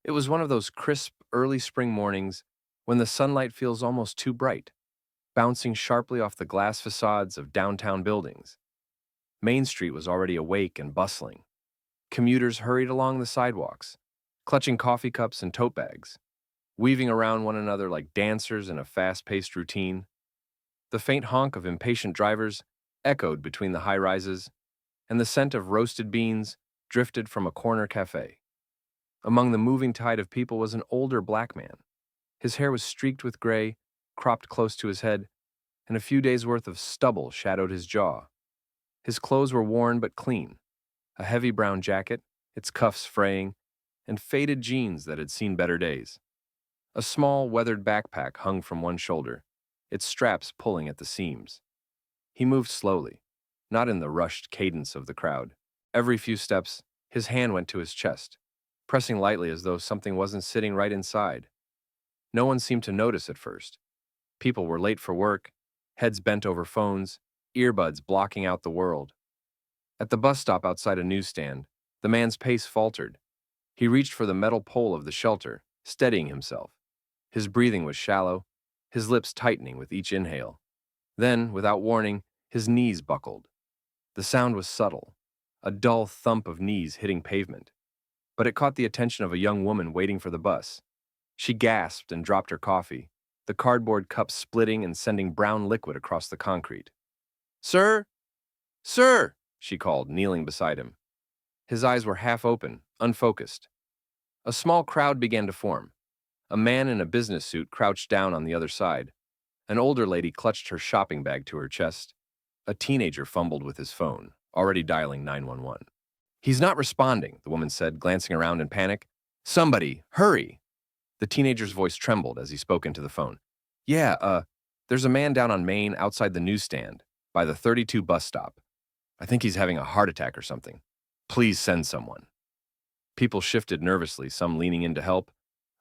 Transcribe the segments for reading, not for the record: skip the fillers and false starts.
It was one of those crisp, early spring mornings when the sunlight feels almost too bright, bouncing sharply off the glass facades of downtown buildings. Main Street was already awake and bustling. Commuters hurried along the sidewalks, clutching coffee cups and tote bags, weaving around one another like dancers in a fast-paced routine. The faint honk of impatient drivers echoed between the high rises, and the scent of roasted beans drifted from a corner cafe. Among the moving tide of people was an older black man. His hair was streaked with gray, cropped close to his head, and a few days' worth of stubble shadowed his jaw. His clothes were worn but clean, a heavy brown jacket, its cuffs fraying, and faded jeans that had seen better days. A small, weathered backpack hung from one shoulder, its straps pulling at the seams. He moved slowly, not in the rushed cadence of the crowd. Every few steps, his hand went to his chest, pressing lightly as though something wasn't sitting right inside. No one seemed to notice at first. People were late for work, heads bent over phones, earbuds blocking out the world. At the bus stop outside a newsstand, the man's pace faltered. He reached for the metal pole of the shelter, steadying himself. His breathing was shallow, his lips tightening with each inhale. Then, without warning, his knees buckled. The sound was subtle, a dull thump of knees hitting pavement. But it caught the attention of a young woman waiting for the bus. She gasped and dropped her coffee, the cardboard cup splitting and sending brown liquid across the concrete. "Sir? Sir!" she called, kneeling beside him. His eyes were half open, unfocused. A small crowd began to form. A man in a business suit crouched down on the other side. An older lady clutched her shopping bag to her chest. A teenager fumbled with his phone, already dialing 911. "He's not responding," the woman said, glancing around in panic. "Somebody, hurry!" The teenager's voice trembled as he spoke into the phone. "Yeah, there's a man down on Main outside the newsstand, by the 32 bus stop. I think he's having a heart attack or something. Please send someone." People shifted nervously, some leaning in to help,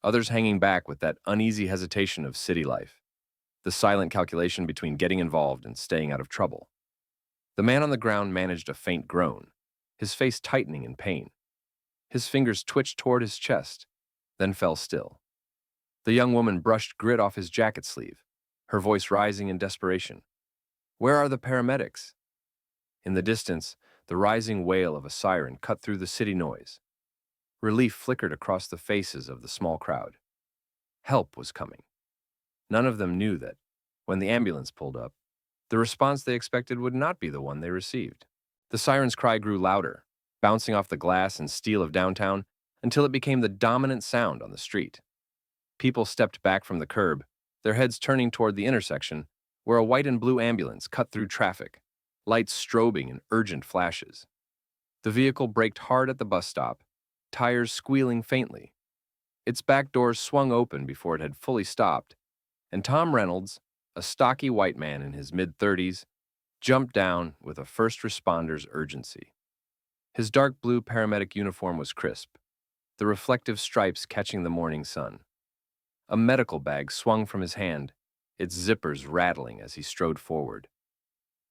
others hanging back with that uneasy hesitation of city life, the silent calculation between getting involved and staying out of trouble. The man on the ground managed a faint groan, his face tightening in pain. His fingers twitched toward his chest, then fell still. The young woman brushed grit off his jacket sleeve, her voice rising in desperation. "Where are the paramedics?" In the distance, the rising wail of a siren cut through the city noise. Relief flickered across the faces of the small crowd. Help was coming. None of them knew that, when the ambulance pulled up, the response they expected would not be the one they received. The siren's cry grew louder, bouncing off the glass and steel of downtown until it became the dominant sound on the street. People stepped back from the curb, their heads turning toward the intersection where a white and blue ambulance cut through traffic, lights strobing in urgent flashes. The vehicle braked hard at the bus stop, tires squealing faintly. Its back doors swung open before it had fully stopped, and Tom Reynolds, a stocky white man in his mid-30s, jumped down with a first responder's urgency. His dark blue paramedic uniform was crisp, the reflective stripes catching the morning sun. A medical bag swung from his hand, its zippers rattling as he strode forward.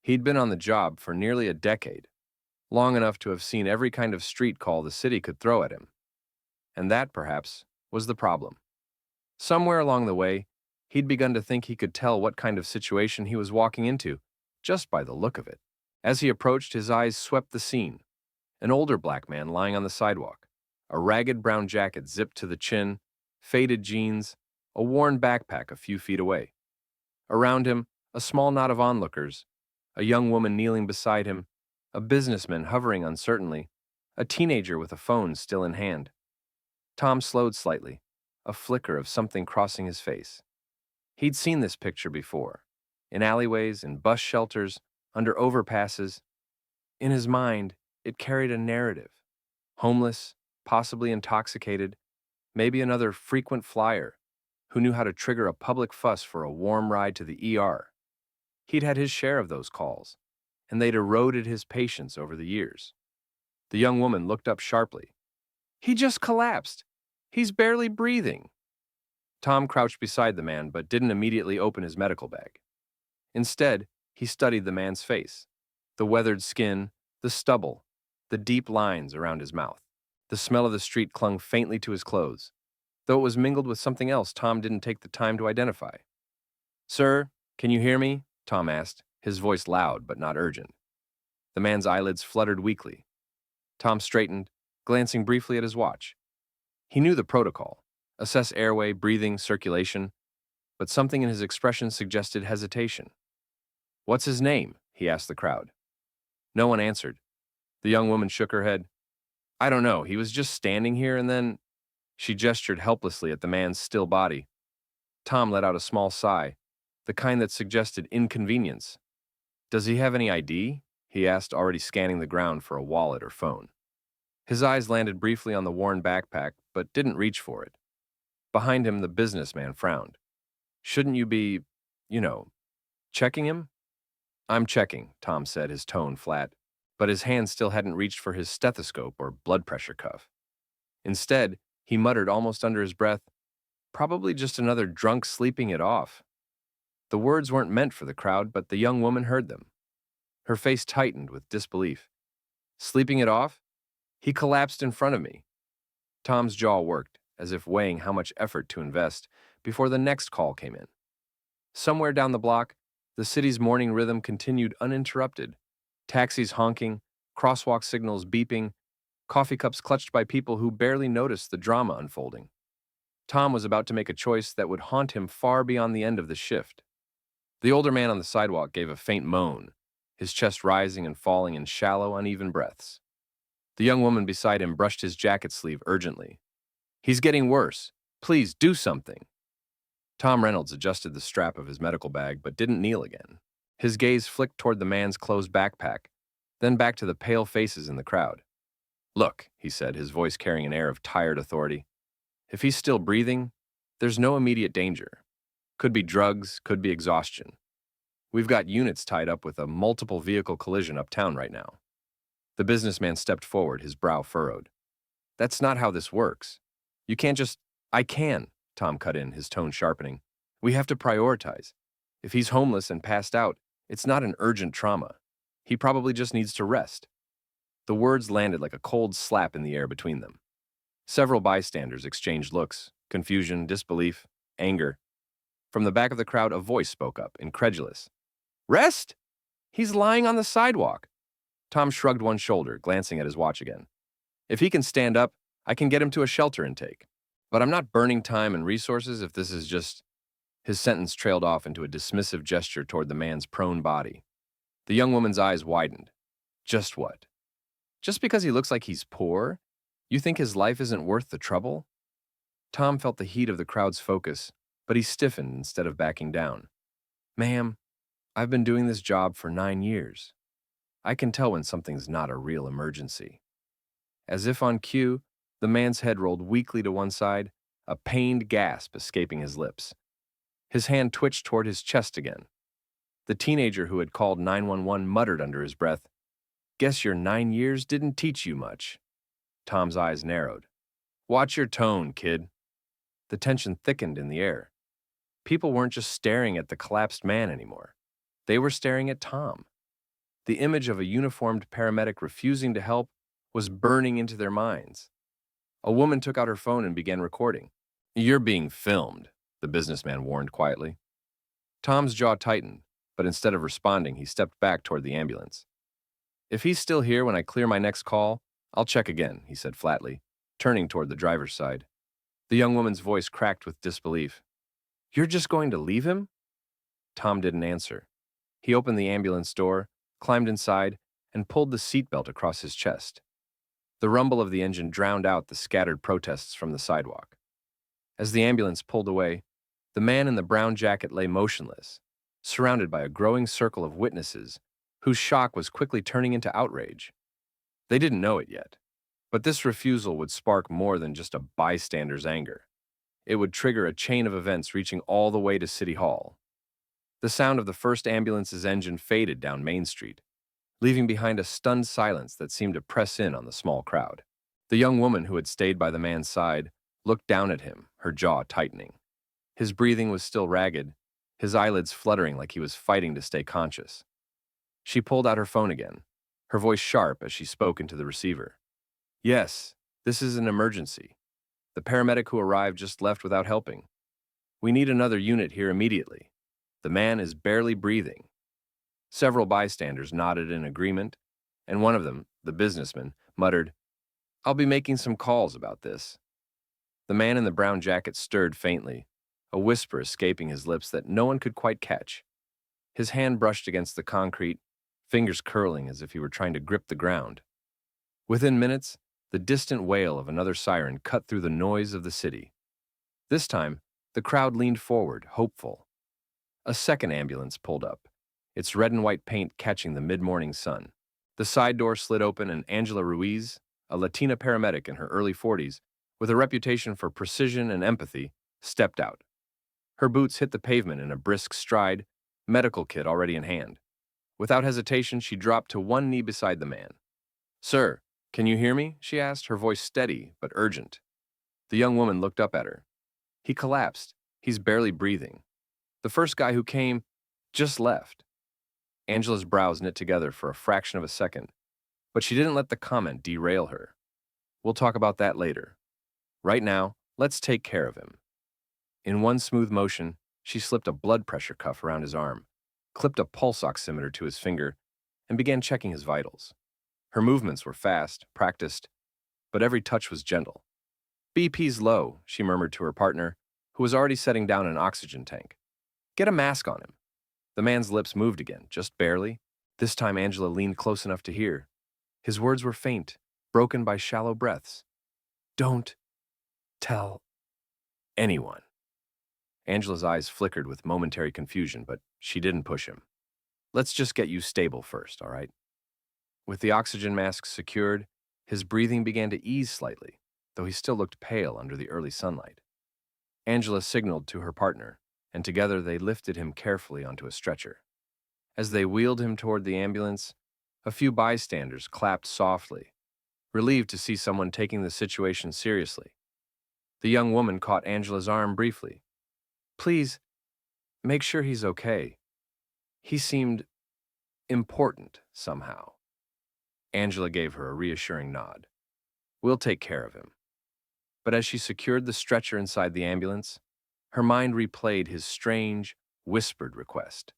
He'd been on the job for nearly a decade, long enough to have seen every kind of street call the city could throw at him. And that, perhaps, was the problem. Somewhere along the way, he'd begun to think he could tell what kind of situation he was walking into, just by the look of it. As he approached, his eyes swept the scene. An older black man lying on the sidewalk, a ragged brown jacket zipped to the chin, faded jeans, a worn backpack a few feet away. Around him, a small knot of onlookers, a young woman kneeling beside him, a businessman hovering uncertainly, a teenager with a phone still in hand. Tom slowed slightly, a flicker of something crossing his face. He'd seen this picture before, in alleyways, in bus shelters, under overpasses. In his mind, it carried a narrative. Homeless, possibly intoxicated, maybe another frequent flyer who knew how to trigger a public fuss for a warm ride to the ER. He'd had his share of those calls, and they'd eroded his patience over the years. The young woman looked up sharply. "He just collapsed. He's barely breathing." Tom crouched beside the man but didn't immediately open his medical bag. Instead, he studied the man's face, the weathered skin, the stubble, the deep lines around his mouth. The smell of the street clung faintly to his clothes, though it was mingled with something else Tom didn't take the time to identify. "Sir, can you hear me?" Tom asked, his voice loud but not urgent. The man's eyelids fluttered weakly. Tom straightened, glancing briefly at his watch. He knew the protocol: assess airway, breathing, circulation, but something in his expression suggested hesitation. "What's his name?" he asked the crowd. No one answered. The young woman shook her head. "I don't know, he was just standing here and then—" She gestured helplessly at the man's still body. Tom let out a small sigh, the kind that suggested inconvenience. "Does he have any ID?" he asked, already scanning the ground for a wallet or phone. His eyes landed briefly on the worn backpack, but didn't reach for it. Behind him, the businessman frowned. "Shouldn't you be, you know, checking him?" "I'm checking," Tom said, his tone flat, but his hand still hadn't reached for his stethoscope or blood pressure cuff. Instead, he muttered almost under his breath, "Probably just another drunk sleeping it off." The words weren't meant for the crowd, but the young woman heard them. Her face tightened with disbelief. "Sleeping it off? He collapsed in front of me." Tom's jaw worked, as if weighing how much effort to invest, before the next call came in. Somewhere down the block, the city's morning rhythm continued uninterrupted. Taxis honking, crosswalk signals beeping, coffee cups clutched by people who barely noticed the drama unfolding. Tom was about to make a choice that would haunt him far beyond the end of the shift. The older man on the sidewalk gave a faint moan, his chest rising and falling in shallow, uneven breaths. The young woman beside him brushed his jacket sleeve urgently. "He's getting worse. Please do something." Tom Reynolds adjusted the strap of his medical bag but didn't kneel again. His gaze flicked toward the man's closed backpack, then back to the pale faces in the crowd. "Look," he said, his voice carrying an air of tired authority. "If he's still breathing, there's no immediate danger. Could be drugs, could be exhaustion. We've got units tied up with a multiple vehicle collision uptown right now." The businessman stepped forward, his brow furrowed. "That's not how this works. You can't just—" "I can," Tom cut in, his tone sharpening. "We have to prioritize. If he's homeless and passed out, it's not an urgent trauma. He probably just needs to rest." The words landed like a cold slap in the air between them. Several bystanders exchanged looks, confusion, disbelief, anger. From the back of the crowd, a voice spoke up, incredulous. "Rest? He's lying on the sidewalk." Tom shrugged one shoulder, glancing at his watch again. "If he can stand up, I can get him to a shelter intake. But I'm not burning time and resources if this is just—" His sentence trailed off into a dismissive gesture toward the man's prone body. The young woman's eyes widened. "Just what? Just because he looks like he's poor, you think his life isn't worth the trouble?" Tom felt the heat of the crowd's focus, but he stiffened instead of backing down. "Ma'am, I've been doing this job for 9 years. I can tell when something's not a real emergency." As if on cue, the man's head rolled weakly to one side, a pained gasp escaping his lips. His hand twitched toward his chest again. The teenager who had called 911 muttered under his breath, "Guess your 9 years didn't teach you much." Tom's eyes narrowed. "Watch your tone, kid." The tension thickened in the air. People weren't just staring at the collapsed man anymore. They were staring at Tom. The image of a uniformed paramedic refusing to help was burning into their minds. A woman took out her phone and began recording. "You're being filmed," the businessman warned quietly. Tom's jaw tightened, but instead of responding, he stepped back toward the ambulance. "If he's still here when I clear my next call, I'll check again," he said flatly, turning toward the driver's side. The young woman's voice cracked with disbelief. "You're just going to leave him?" Tom didn't answer. He opened the ambulance door, climbed inside, and pulled the seatbelt across his chest. The rumble of the engine drowned out the scattered protests from the sidewalk. As the ambulance pulled away, the man in the brown jacket lay motionless, surrounded by a growing circle of witnesses whose shock was quickly turning into outrage. They didn't know it yet, but this refusal would spark more than just a bystander's anger. It would trigger a chain of events reaching all the way to City Hall. The sound of the first ambulance's engine faded down Main Street, leaving behind a stunned silence that seemed to press in on the small crowd. The young woman who had stayed by the man's side looked down at him, her jaw tightening. His breathing was still ragged, his eyelids fluttering like he was fighting to stay conscious. She pulled out her phone again, her voice sharp as she spoke into the receiver. "Yes, this is an emergency. The paramedic who arrived just left without helping. We need another unit here immediately. The man is barely breathing. Several bystanders nodded in agreement, and one of them, the businessman, muttered, "I'll be making some calls about this." The man in the brown jacket stirred faintly, a whisper escaping his lips that no one could quite catch. His hand brushed against the concrete, fingers curling as if he were trying to grip the ground. Within minutes, the distant wail of another siren cut through the noise of the city. This time, the crowd leaned forward, hopeful. A second ambulance pulled up, its red and white paint catching the mid-morning sun. The side door slid open and Angela Ruiz, a Latina paramedic in her early 40s, with a reputation for precision and empathy, stepped out. Her boots hit the pavement in a brisk stride, medical kit already in hand. Without hesitation, she dropped to one knee beside the man. "Sir, can you hear me?" she asked, her voice steady but urgent. The young woman looked up at her. "He collapsed. He's barely breathing. The first guy who came just left." Angela's brows knit together for a fraction of a second, but she didn't let the comment derail her. "We'll talk about that later. Right now, let's take care of him." In one smooth motion, she slipped a blood pressure cuff around his arm, clipped a pulse oximeter to his finger, and began checking his vitals. Her movements were fast, practiced, but every touch was gentle. "BP's low," she murmured to her partner, who was already setting down an oxygen tank. "Get a mask on him." The man's lips moved again, just barely. This time Angela leaned close enough to hear. His words were faint, broken by shallow breaths. "Don't tell anyone." Angela's eyes flickered with momentary confusion, but she didn't push him. "Let's just get you stable first, all right?" With the oxygen mask secured, his breathing began to ease slightly, though he still looked pale under the early sunlight. Angela signaled to her partner, and together they lifted him carefully onto a stretcher. As they wheeled him toward the ambulance, a few bystanders clapped softly, relieved to see someone taking the situation seriously. The young woman caught Angela's arm briefly. "Please, make sure he's okay." He seemed important somehow. Angela gave her a reassuring nod. "We'll take care of him." But as she secured the stretcher inside the ambulance, her mind replayed his strange, whispered request.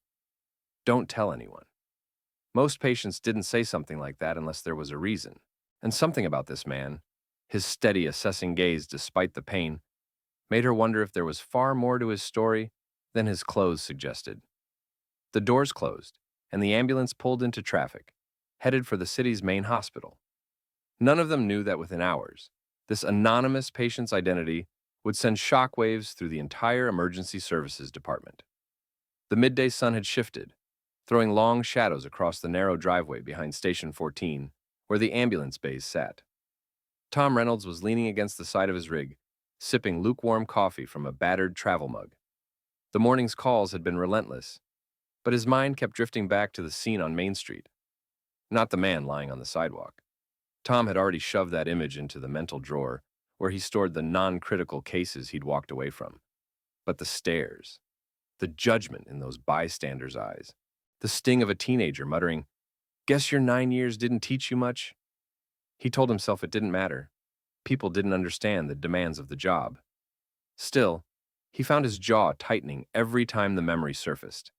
"Don't tell anyone." Most patients didn't say something like that unless there was a reason. And something about this man, his steady, assessing gaze despite the pain, made her wonder if there was far more to his story than his clothes suggested. The doors closed, and the ambulance pulled into traffic, headed for the city's main hospital. None of them knew that within hours, this anonymous patient's identity would send shockwaves through the entire emergency services department. The midday sun had shifted, throwing long shadows across the narrow driveway behind Station 14, where the ambulance bays sat. Tom Reynolds was leaning against the side of his rig, sipping lukewarm coffee from a battered travel mug. The morning's calls had been relentless, but his mind kept drifting back to the scene on Main Street. Not the man lying on the sidewalk. Tom had already shoved that image into the mental drawer, where he stored the non-critical cases he'd walked away from. But the stares, the judgment in those bystanders' eyes, the sting of a teenager muttering, "Guess your 9 years didn't teach you much?" He told himself it didn't matter. People didn't understand the demands of the job. Still, he found his jaw tightening every time the memory surfaced.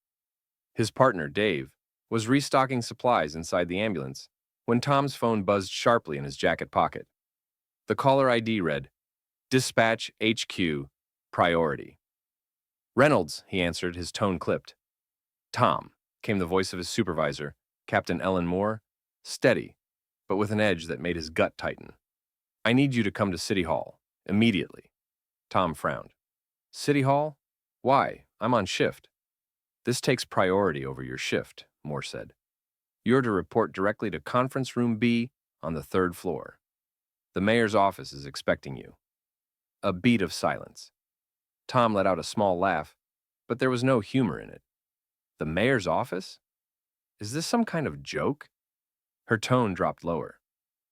His partner, Dave, was restocking supplies inside the ambulance when Tom's phone buzzed sharply in his jacket pocket. The caller ID read, "Dispatch HQ, priority." "Reynolds," he answered, his tone clipped. "Tom," came the voice of his supervisor, Captain Ellen Moore, steady, but with an edge that made his gut tighten. "I need you to come to City Hall, immediately." Tom frowned. "City Hall? Why? I'm on shift." "This takes priority over your shift," Moore said. "You're to report directly to Conference Room B on the 3rd floor. The mayor's office is expecting you." A beat of silence. Tom let out a small laugh, but there was no humor in it. "The mayor's office? Is this some kind of joke?" Her tone dropped lower.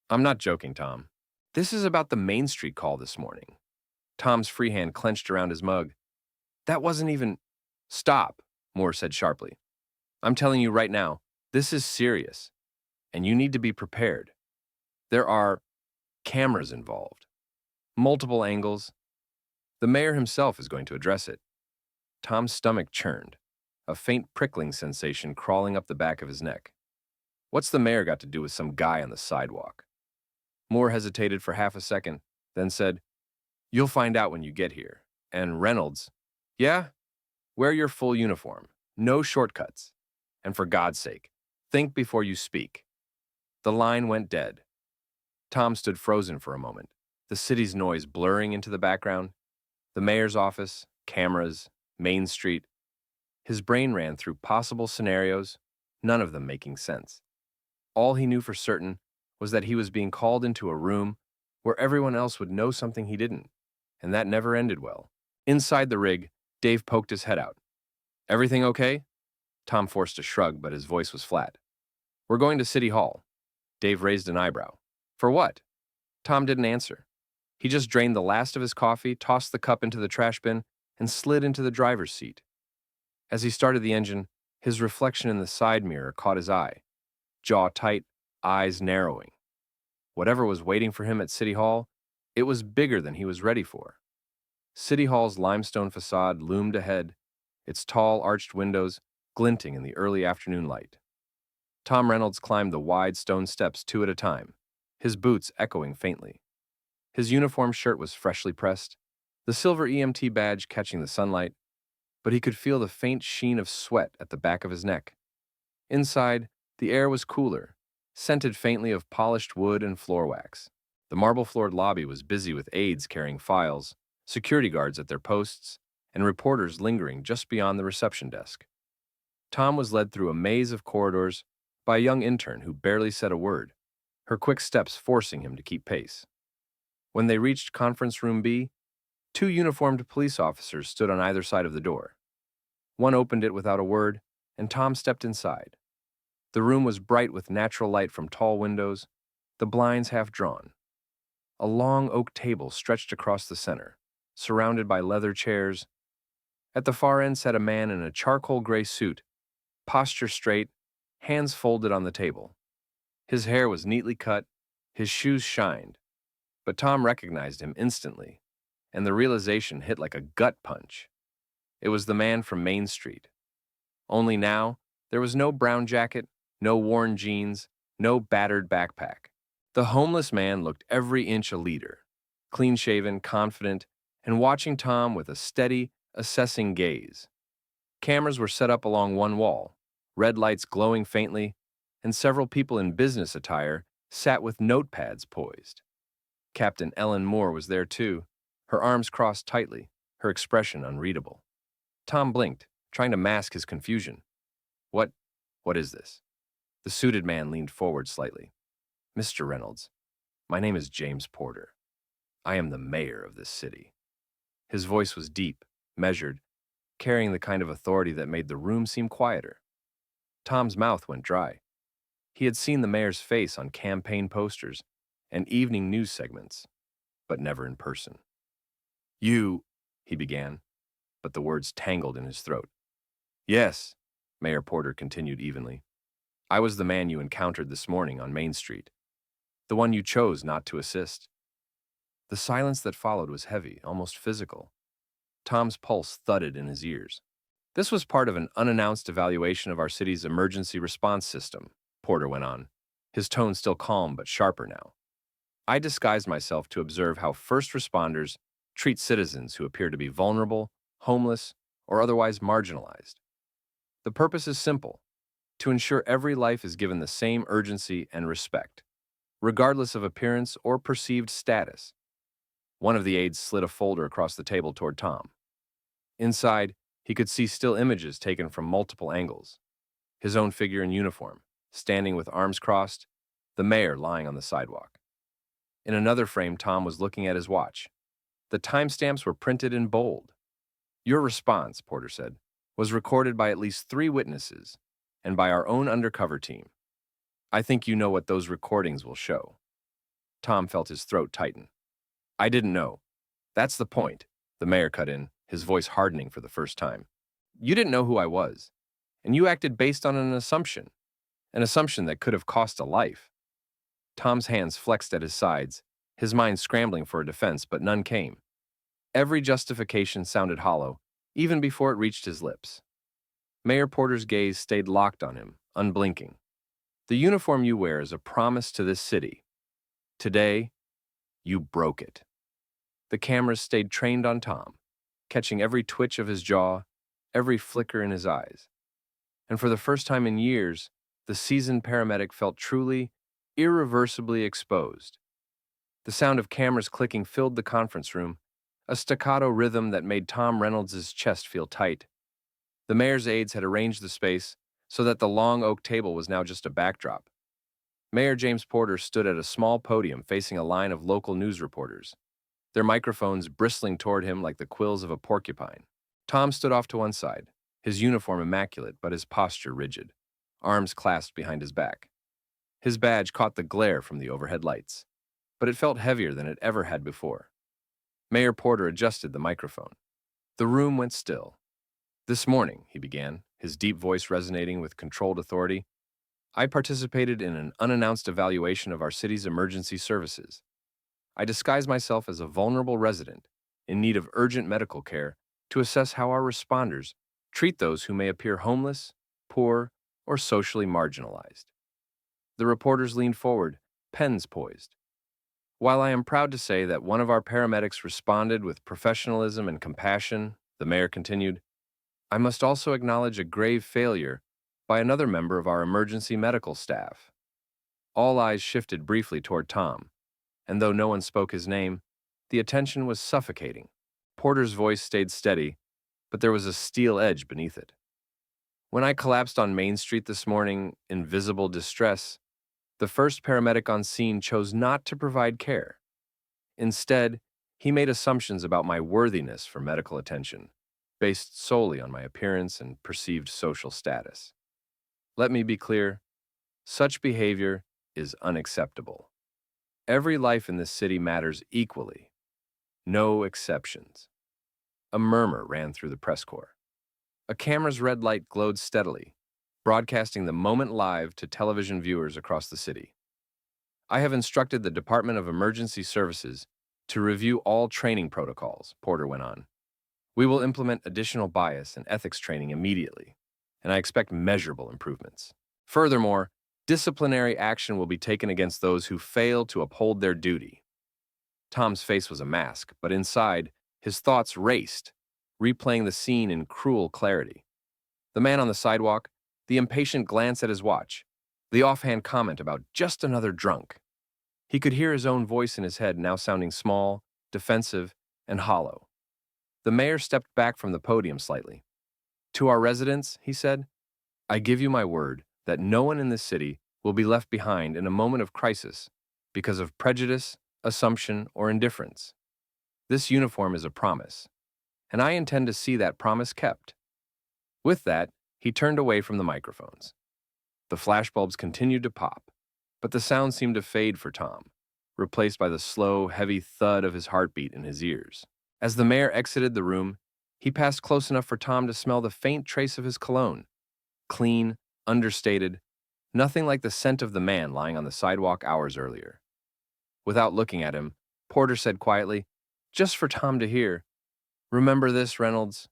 "I'm not joking, Tom. This is about the Main Street call this morning." Tom's free hand clenched around his mug. "That wasn't even—" "Stop," Moore said sharply. "I'm telling you right now, this is serious, and you need to be prepared. There are cameras involved." multiple angles. The mayor himself is going to address it. Tom's stomach churned, a faint prickling sensation crawling up the back of his neck. What's the mayor got to do with some guy on the sidewalk? Moore hesitated for half a second, then said, "You'll find out when you get here." And Reynolds, "Yeah? Wear your full uniform. No shortcuts. And for God's sake, think before you speak." The line went dead. Tom stood frozen for a moment, the city's noise blurring into the background. The mayor's office, cameras, Main Street. His brain ran through possible scenarios, none of them making sense. All he knew for certain was that he was being called into a room where everyone else would know something he didn't, and that never ended well. Inside the rig, Dave poked his head out. "Everything okay?" Tom forced a shrug, but his voice was flat. "We're going to City Hall." Dave raised an eyebrow. "For what?" Tom didn't answer. He just drained the last of his coffee, tossed the cup into the trash bin, and slid into the driver's seat. As he started the engine, his reflection in the side mirror caught his eye, jaw tight, eyes narrowing. Whatever was waiting for him at City Hall, it was bigger than he was ready for. City Hall's limestone facade loomed ahead, its tall, arched windows glinting in the early afternoon light. Tom Reynolds climbed the wide stone steps two at a time, his boots echoing faintly. His uniform shirt was freshly pressed, the silver EMT badge catching the sunlight, but he could feel the faint sheen of sweat at the back of his neck. Inside, the air was cooler, scented faintly of polished wood and floor wax. The marble-floored lobby was busy with aides carrying files, security guards at their posts, and reporters lingering just beyond the reception desk. Tom was led through a maze of corridors by a young intern who barely said a word, her quick steps forcing him to keep pace. When they reached Conference Room B, two uniformed police officers stood on either side of the door. One opened it without a word, and Tom stepped inside. The room was bright with natural light from tall windows, the blinds half drawn. A long oak table stretched across the center, surrounded by leather chairs. At the far end sat a man in a charcoal gray suit, posture straight, hands folded on the table. His hair was neatly cut, his shoes shined, but Tom recognized him instantly, and the realization hit like a gut punch. It was the man from Main Street. Only now, there was no brown jacket, no worn jeans, no battered backpack. The homeless man looked every inch a leader, clean-shaven, confident, and watching Tom with a steady, assessing gaze. Cameras were set up along one wall, red lights glowing faintly, and several people in business attire sat with notepads poised. Captain Ellen Moore was there too, her arms crossed tightly, her expression unreadable. Tom blinked, trying to mask his confusion. What is this?" The suited man leaned forward slightly. "Mr. Reynolds, my name is James Porter. I am the mayor of this city." His voice was deep, measured, carrying the kind of authority that made the room seem quieter. Tom's mouth went dry. He had seen the mayor's face on campaign posters and evening news segments, but never in person. "You," he began, but the words tangled in his throat. "Yes," Mayor Porter continued evenly. "I was the man you encountered this morning on Main Street, the one you chose not to assist." The silence that followed was heavy, almost physical. Tom's pulse thudded in his ears. "This was part of an unannounced evaluation of our city's emergency response system," Porter went on, his tone still calm but sharper now. "I disguised myself to observe how first responders treat citizens who appear to be vulnerable, homeless, or otherwise marginalized. The purpose is simple: to ensure every life is given the same urgency and respect, regardless of appearance or perceived status." One of the aides slid a folder across the table toward Tom. Inside, he could see still images taken from multiple angles. His own figure in uniform, standing with arms crossed, the mayor lying on the sidewalk. In another frame, Tom was looking at his watch. The timestamps were printed in bold. "Your response," Porter said, "was recorded by at least 3 witnesses and by our own undercover team. I think you know what those recordings will show." Tom felt his throat tighten. "I didn't know. That's the point," the mayor cut in, his voice hardening for the first time. "You didn't know who I was, and you acted based on an assumption that could have cost a life." Tom's hands flexed at his sides, his mind scrambling for a defense, but none came. Every justification sounded hollow, even before it reached his lips. Mayor Porter's gaze stayed locked on him, unblinking. The uniform you wear is a promise to this city. Today, you broke it. The cameras stayed trained on Tom, catching every twitch of his jaw, every flicker in his eyes. And for the first time in years, the seasoned paramedic felt truly, irreversibly exposed. The sound of cameras clicking filled the conference room, a staccato rhythm that made Tom Reynolds' chest feel tight. The mayor's aides had arranged the space so that the long oak table was now just a backdrop. Mayor James Porter stood at a small podium facing a line of local news reporters, their microphones bristling toward him like the quills of a porcupine. Tom stood off to one side, his uniform immaculate but his posture rigid, arms clasped behind his back. His badge caught the glare from the overhead lights, but it felt heavier than it ever had before. Mayor Porter adjusted the microphone. The room went still. "This morning," he began, his deep voice resonating with controlled authority, "I participated in an unannounced evaluation of our city's emergency services. I disguised myself as a vulnerable resident in need of urgent medical care to assess how our responders treat those who may appear homeless, poor, or socially marginalized." The reporters leaned forward, pens poised. "While I am proud to say that one of our paramedics responded with professionalism and compassion," the mayor continued, "I must also acknowledge a grave failure by another member of our emergency medical staff." All eyes shifted briefly toward Tom, and though no one spoke his name, the attention was suffocating. Porter's voice stayed steady, but there was a steel edge beneath it. "When I collapsed on Main Street this morning in visible distress, the first paramedic on scene chose not to provide care. Instead, he made assumptions about my worthiness for medical attention, based solely on my appearance and perceived social status. Let me be clear, such behavior is unacceptable. Every life in this city matters equally. No exceptions." A murmur ran through the press corps. A camera's red light glowed steadily, broadcasting the moment live to television viewers across the city. "I have instructed the Department of Emergency Services to review all training protocols," Porter went on. "We will implement additional bias and ethics training immediately, and I expect measurable improvements. Furthermore, disciplinary action will be taken against those who fail to uphold their duty." Tom's face was a mask, but inside, his thoughts raced, replaying the scene in cruel clarity. The man on the sidewalk, the impatient glance at his watch, the offhand comment about just another drunk. He could hear his own voice in his head now sounding small, defensive, and hollow. The mayor stepped back from the podium slightly. "To our residents," he said, "I give you my word that no one in this city will be left behind in a moment of crisis because of prejudice, assumption, or indifference. This uniform is a promise, and I intend to see that promise kept." With that, he turned away from the microphones. The flashbulbs continued to pop, but the sound seemed to fade for Tom, replaced by the slow, heavy thud of his heartbeat in his ears. As the mayor exited the room, he passed close enough for Tom to smell the faint trace of his cologne. Clean, understated, nothing like the scent of the man lying on the sidewalk hours earlier. Without looking at him, Porter said quietly, just for Tom to hear, "Remember this, Reynolds?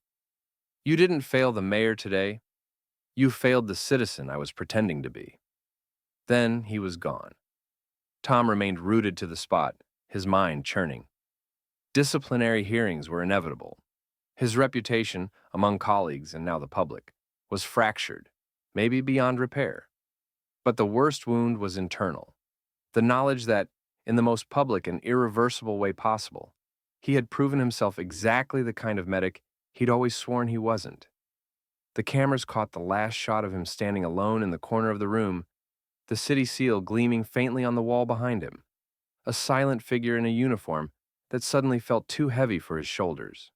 You didn't fail the mayor today. You failed the citizen I was pretending to be." Then he was gone. Tom remained rooted to the spot, his mind churning. Disciplinary hearings were inevitable. His reputation, among colleagues and now the public, was fractured, maybe beyond repair. But the worst wound was internal. The knowledge that, in the most public and irreversible way possible, he had proven himself exactly the kind of medic he'd always sworn he wasn't. The cameras caught the last shot of him standing alone in the corner of the room, the city seal gleaming faintly on the wall behind him, a silent figure in a uniform that suddenly felt too heavy for his shoulders.